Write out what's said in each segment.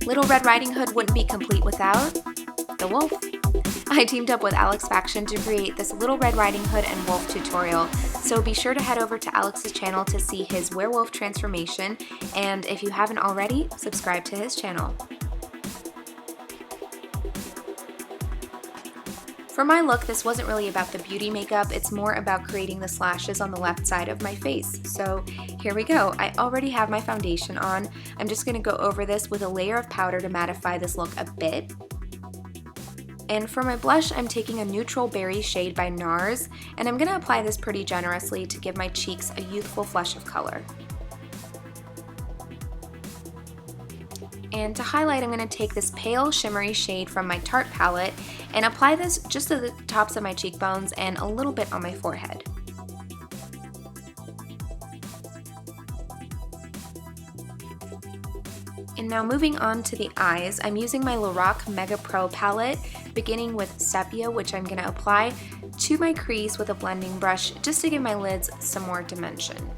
Little Red Riding Hood wouldn't be complete without the wolf. I teamed up with Alex Faction to create this Little Red Riding Hood and wolf tutorial, so be sure to head over to Alex's channel to see his werewolf transformation, and if you haven't already, subscribe to his channel. For my look, this wasn't really about the beauty makeup, it's more about creating the slashes on the left side of my face. So here we go. I already have my foundation on. I'm just going to go over this with a layer of powder to mattify this look a bit. And for my blush, I'm taking a neutral berry shade by NARS, and I'm going to apply this pretty generously to give my cheeks a youthful flush of color. And to highlight, I'm going to take this pale shimmery shade from my Tarte palette and apply this just to the tops of my cheekbones and a little bit on my forehead. And now moving on to the eyes, I'm using my LORAC MegaPro palette, beginning with Sepia, which I'm going to apply to my crease with a blending brush just to give my lids some more dimension.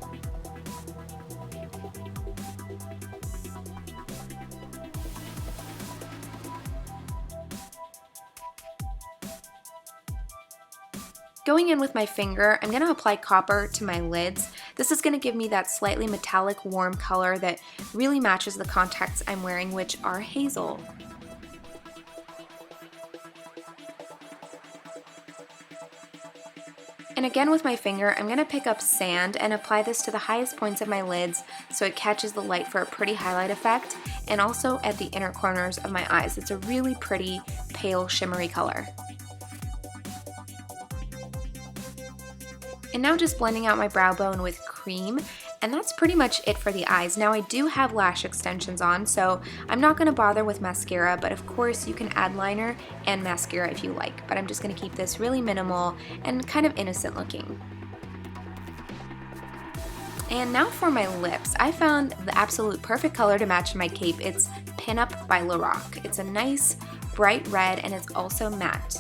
Going in with my finger, I'm going to apply copper to my lids. This is going to give me that slightly metallic warm color that really matches the contacts I'm wearing, which are hazel. And again with my finger, I'm going to pick up sand and apply this to the highest points of my lids so it catches the light for a pretty highlight effect, and also at the inner corners of my eyes. It's a really pretty pale shimmery color. And now just blending out my brow bone with cream, and that's pretty much it for the eyes. Now I do have lash extensions on, so I'm not going to bother with mascara, but of course you can add liner and mascara if you like, but I'm just going to keep this really minimal and kind of innocent looking. And now for my lips, I found the absolute perfect color to match my cape. It's Pinup by LORAC. It's a nice bright red and it's also matte.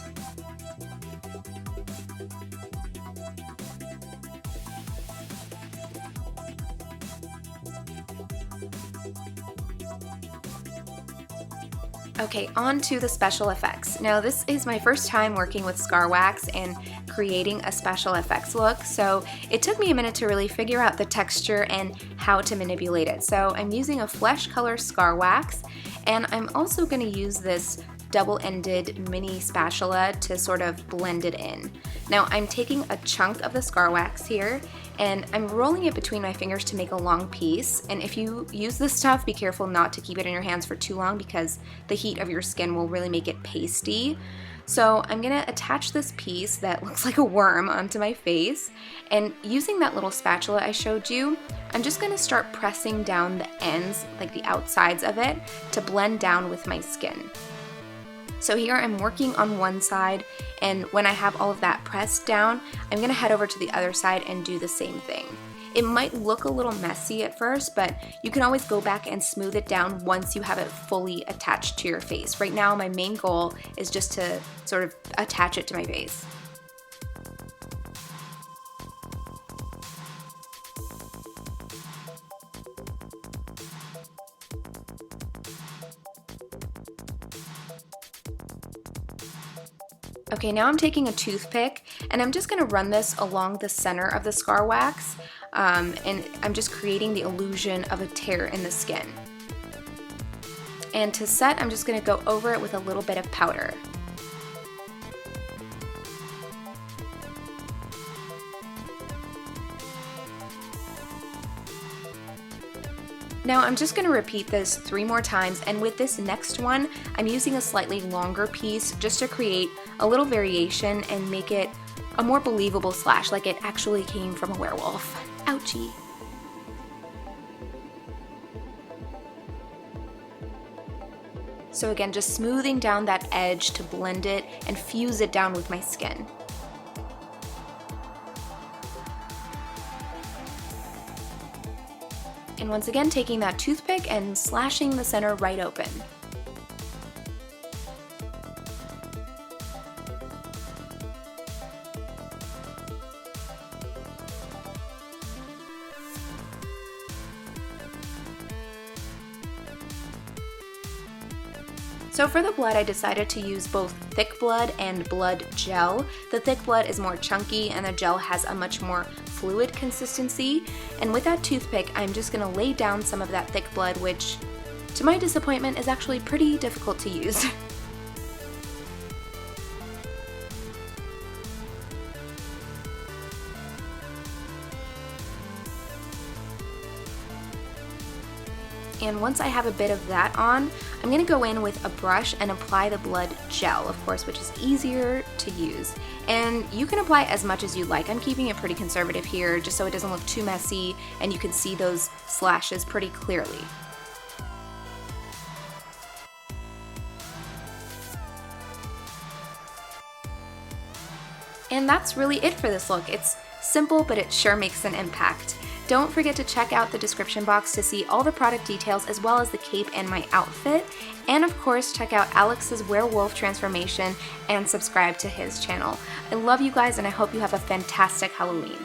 Okay, on to the special effects. Now this is my first time working with scar wax and creating a special effects look, so it took me a minute to really figure out the texture and how to manipulate it. So I'm using a flesh color scar wax, and I'm also going to use this double-ended mini spatula to sort of blend it in. Now I'm taking a chunk of the scar wax here and I'm rolling it between my fingers to make a long piece, and if you use this stuff, be careful not to keep it in your hands for too long because the heat of your skin will really make it pasty. So I'm gonna attach this piece that looks like a worm onto my face, and using that little spatula I showed you, I'm just gonna start pressing down the ends, like the outsides of it, to blend down with my skin. So here I'm working on one side, and when I have all of that pressed down, I'm gonna head over to the other side and do the same thing. It might look a little messy at first, but you can always go back and smooth it down once you have it fully attached to your face. Right now, my main goal is just to sort of attach it to my face. Okay, now I'm taking a toothpick and I'm just going to run this along the center of the scar wax, and I'm just creating the illusion of a tear in the skin. And to set, I'm just going to go over it with a little bit of powder. Now I'm just going to repeat this 3 more times, and with this next one, I'm using a slightly longer piece just to create a little variation and make it a more believable slash, like it actually came from a werewolf. Ouchie. So again, just smoothing down that edge to blend it and fuse it down with my skin. And once again, taking that toothpick and slashing the center right open. So for the blood, I decided to use both thick blood and blood gel. The thick blood is more chunky and the gel has a much more fluid consistency. And with that toothpick, I'm just gonna lay down some of that thick blood, which to my disappointment is actually pretty difficult to use. And once I have a bit of that on, I'm gonna go in with a brush and apply the blood gel, of course, which is easier to use. And you can apply as much as you like. I'm keeping it pretty conservative here, just so it doesn't look too messy and you can see those slashes pretty clearly. And that's really it for this look. It's simple, but it sure makes an impact. Don't forget to check out the description box to see all the product details as well as the cape and my outfit. And of course, check out Alex's werewolf transformation and subscribe to his channel. I love you guys and I hope you have a fantastic Halloween.